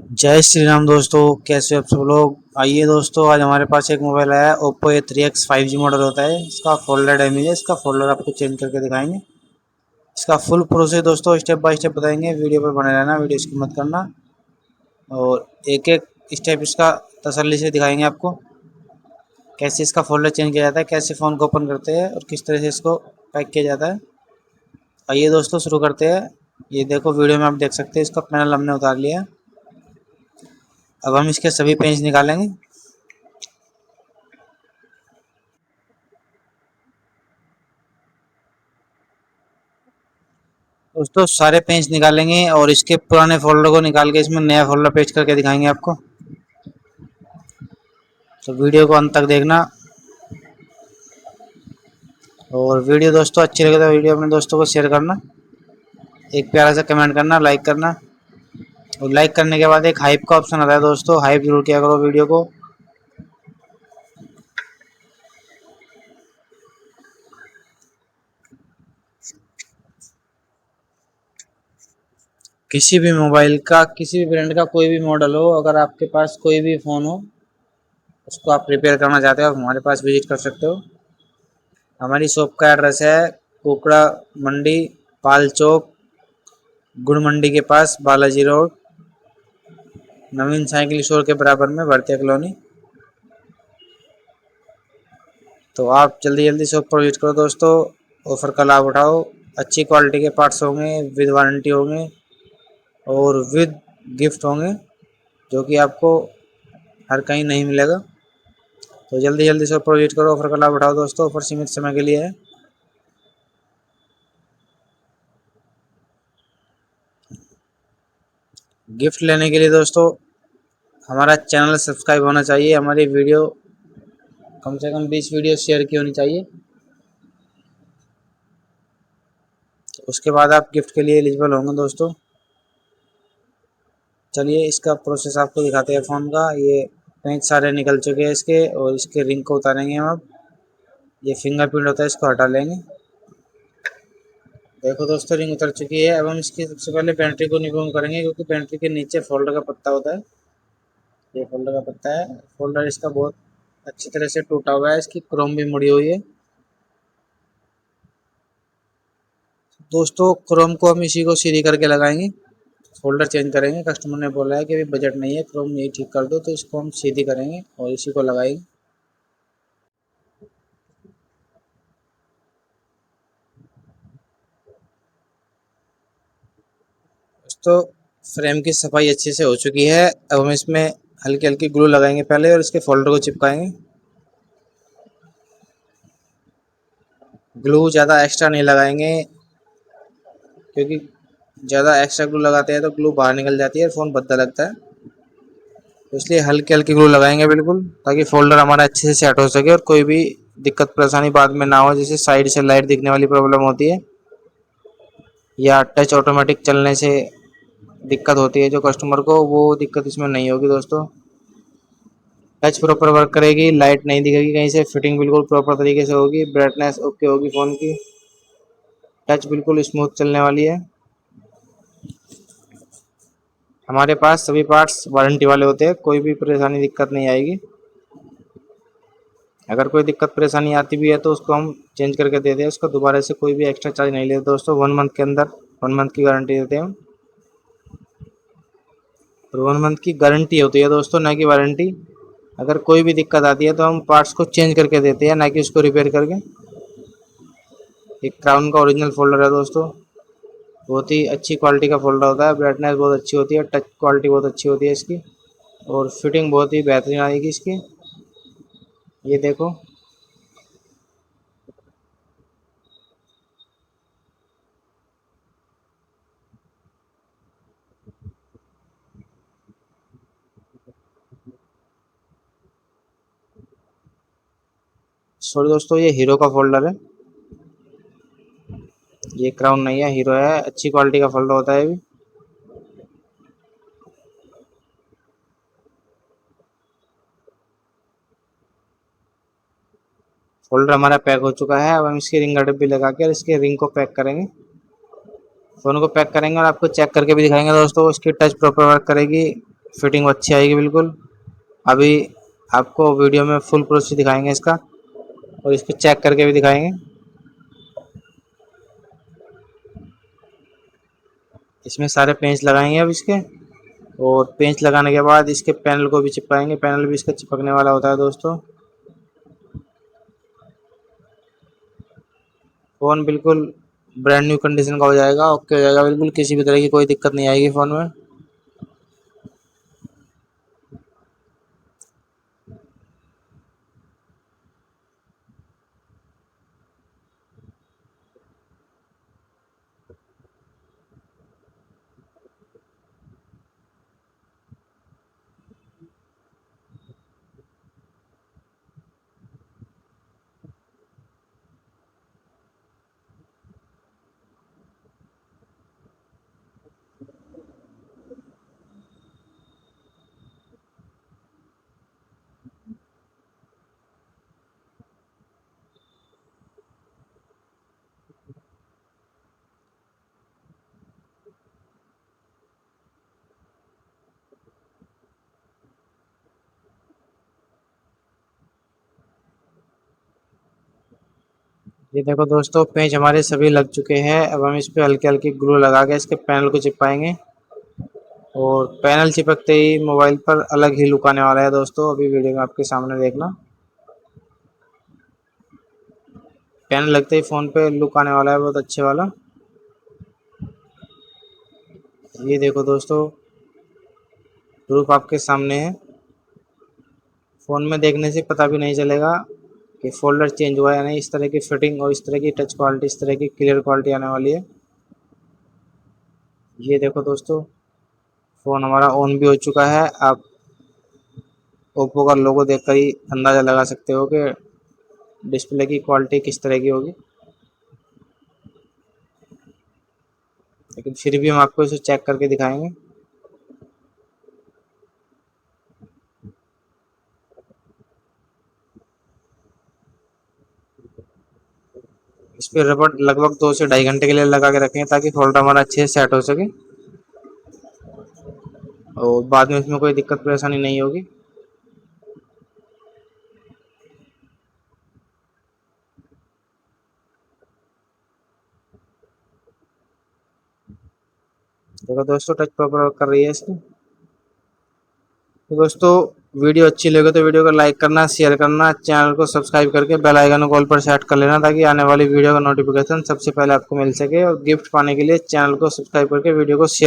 जय श्री राम दोस्तों, कैसे हो आप सब लोग। आइए दोस्तों, आज हमारे पास एक मोबाइल आया है Oppo A3X 5G मॉडल होता है। इसका फोल्डर डैमेज है। इसका फोल्डर आपको चेंज करके दिखाएंगे। इसका फुल प्रोसेस दोस्तों स्टेप बाय स्टेप बताएंगे। वीडियो पर बने रहना, वीडियो स्किप मत करना। और एक एक स्टेप इसका तसल्ली से दिखाएंगे आपको, कैसे इसका फोल्डर चेंज किया जाता है, कैसे फ़ोन को ओपन करते हैं और किस तरह से इसको पैक किया जाता है। आइए दोस्तों शुरू करते हैं। ये देखो, वीडियो में आप देख सकते हैं इसका पैनल हमने उतार लिया है। अब हम इसके सभी पेज निकालेंगे। दोस्तों सारे पेज निकालेंगे और इसके पुराने फोल्डर को निकाल के इसमें नया फोल्डर पेस्ट करके दिखाएंगे आपको। तो वीडियो को अंत तक देखना। और वीडियो दोस्तों अच्छी लगे तो वीडियो अपने दोस्तों को शेयर करना, एक प्यारा सा कमेंट करना, लाइक करना। और लाइक करने के बाद एक हाइप का ऑप्शन आता है दोस्तों, हाइप जरूर किया करो वीडियो को। किसी भी मोबाइल का, किसी भी ब्रांड का कोई भी मॉडल हो, अगर आपके पास कोई भी फ़ोन हो, उसको आप रिपेयर करना चाहते हो, आप हमारे पास विजिट कर सकते हो। हमारी शॉप का एड्रेस है कुकड़ा मंडी, पाल चौक, गुड़ मंडी के पास, बालाजी रोड, नवीन साइकिल स्टोर के बराबर में, भरतिया कॉलोनी। तो आप जल्दी जल्दी शॉप पर विजिट करो दोस्तों, ऑफ़र का लाभ उठाओ। अच्छी क्वालिटी के पार्ट्स होंगे, विद वारंटी होंगे और विद गिफ्ट होंगे, जो कि आपको हर कहीं नहीं मिलेगा। तो जल्दी जल्दी शॉप पर विजिट करो, ऑफ़र का लाभ उठाओ दोस्तों। ऑफ़र सीमित समय के लिए है। गिफ्ट लेने के लिए दोस्तों हमारा चैनल सब्सक्राइब होना चाहिए, हमारी वीडियो कम से कम 20 वीडियो शेयर की होनी चाहिए। उसके बाद आप गिफ्ट के लिए एलिजिबल होंगे दोस्तों। चलिए इसका प्रोसेस आपको दिखाते हैं फ़ोन का। ये पेंच सारे निकल चुके हैं इसके, और इसके रिंग को उतारेंगे हम अब। ये फिंगरप्रिंट होता है, इसको हटा लेंगे। देखो दोस्तों, रिंग उतर चुकी है। अब हम इसकी सबसे पहले बैटरी को रिमूव करेंगे, क्योंकि बैटरी के नीचे फोल्डर का पत्ता होता है। ये फोल्डर का पत्ता है। फोल्डर इसका बहुत अच्छी तरह से टूटा हुआ है, इसकी क्रोम भी मुड़ी हुई है। दोस्तों क्रोम को हम इसी को सीधी करके लगाएंगे, फोल्डर चेंज करेंगे। कस्टमर ने बोला है कि अभी बजट नहीं है, क्रोम यही ठीक कर दो, तो इसको हम सीधी करेंगे और इसी को लगाएंगे। तो फ्रेम की सफाई अच्छे से हो चुकी है। अब हम इसमें हल्की हल्की ग्लू लगाएंगे पहले, और इसके फोल्डर को चिपकाएंगे। ग्लू ज़्यादा एक्स्ट्रा नहीं लगाएंगे, क्योंकि ज़्यादा एक्स्ट्रा ग्लू लगाते हैं तो ग्लू बाहर निकल जाती है, फ़ोन भद्दा लगता है। तो इसलिए हल्की हल्की ग्लू लगाएंगे बिल्कुल, ताकि फोल्डर हमारा अच्छे से सेट हो सके और कोई भी दिक्कत परेशानी बाद में ना हो। जैसे साइड से लाइट दिखने वाली प्रॉब्लम होती है, या टच ऑटोमेटिक चलने से दिक्कत होती है जो कस्टमर को, वो दिक्कत इसमें नहीं होगी दोस्तों। टच प्रॉपर वर्क करेगी, लाइट नहीं दिखेगी कहीं से, फिटिंग बिल्कुल प्रॉपर तरीके से होगी, ब्राइटनेस ओके होगी फ़ोन की, टच बिल्कुल स्मूथ चलने वाली है। हमारे पास सभी पार्ट्स वारंटी वाले होते हैं, कोई भी परेशानी दिक्कत नहीं आएगी। अगर कोई दिक्कत परेशानी आती भी है तो उसको हम चेंज करके देते हैं, उसका दोबारा से कोई भी एक्स्ट्रा चार्ज नहीं लेते दोस्तों। 1 मंथ के अंदर 1 मंथ की गारंटी देते हैं हम, और 1 मंथ की गारंटी होती है दोस्तों, ना कि वारंटी। अगर कोई भी दिक्कत आती है तो हम पार्ट्स को चेंज करके देते हैं, ना कि उसको रिपेयर करके। एक क्राउन का ओरिजिनल फोल्डर है दोस्तों, बहुत ही अच्छी क्वालिटी का फोल्डर होता है, ब्राइटनेस बहुत अच्छी होती है, टच क्वालिटी बहुत अच्छी होती है इसकी, और फिटिंग बहुत ही बेहतरीन आएगी इसकी। ये देखो, सॉरी दोस्तों, ये हीरो का फोल्डर है, ये क्राउन नहीं है, हीरो है। अच्छी क्वालिटी का फोल्डर होता है। अभी फोल्डर हमारा पैक हो चुका है। अब हम इसकी रिंग अटैच भी लगा के इसके रिंग को पैक करेंगे, फोन को पैक करेंगे, और आपको चेक करके भी दिखाएंगे दोस्तों। इसकी टच प्रॉपर वर्क करेगी, फिटिंग अच्छी आएगी बिल्कुल। अभी आपको वीडियो में फुल प्रोसेस दिखाएंगे इसका, और इसको चेक करके भी दिखाएंगे। इसमें सारे पेंच लगाएंगे अब इसके, और पेंच लगाने के बाद इसके पैनल को भी चिपकाएंगे। पैनल भी इसका चिपकने वाला होता है दोस्तों। फ़ोन बिल्कुल ब्रांड न्यू कंडीशन का हो जाएगा, ओके हो जाएगा बिल्कुल, किसी भी तरह की कोई दिक्कत नहीं आएगी फ़ोन में। ये देखो दोस्तों, पेंच हमारे सभी लग चुके हैं। अब हम इस पे हल्के हल्के ग्लू लगा के इसके पैनल को चिपकाएंगे, और पैनल चिपकते ही मोबाइल पर अलग ही लुक आने वाला है दोस्तों। अभी वीडियो में आपके सामने देखना, पैनल लगते ही फ़ोन पे लुक आने वाला है बहुत अच्छे वाला। ये देखो दोस्तों, प्रूफ आपके सामने है। फ़ोन में देखने से पता भी नहीं चलेगा कि फोल्डर चेंज हुआ है या नहीं। इस तरह की फिटिंग और इस तरह की टच क्वालिटी, इस तरह की क्लियर क्वालिटी आने वाली है। ये देखो दोस्तों, फ़ोन हमारा ऑन भी हो चुका है। आप ओप्पो का लोगो देखकर ही अंदाज़ा लगा सकते हो कि डिस्प्ले की क्वालिटी किस तरह की होगी। लेकिन फिर भी हम आपको इसे चेक करके दिखाएंगे। इस पर रबड़ लगभग 2 से 2.5 घंटे के लिए लगा के रखेंगे, ताकि फोल्डर हमारा अच्छे से सेट हो सके और बाद में इसमें कोई दिक्कत परेशानी नहीं होगी। देखो दोस्तों, टच प्रॉपर वर्क कर रही है इसकी। तो दोस्तों, वीडियो अच्छी लगे तो वीडियो को लाइक करना, शेयर करना, चैनल को सब्सक्राइब करके बेल आइकन को ऑल पर सेट कर लेना, ताकि आने वाली वीडियो का नोटिफिकेशन सबसे पहले आपको मिल सके। और गिफ्ट पाने के लिए चैनल को सब्सक्राइब करके वीडियो को शेयर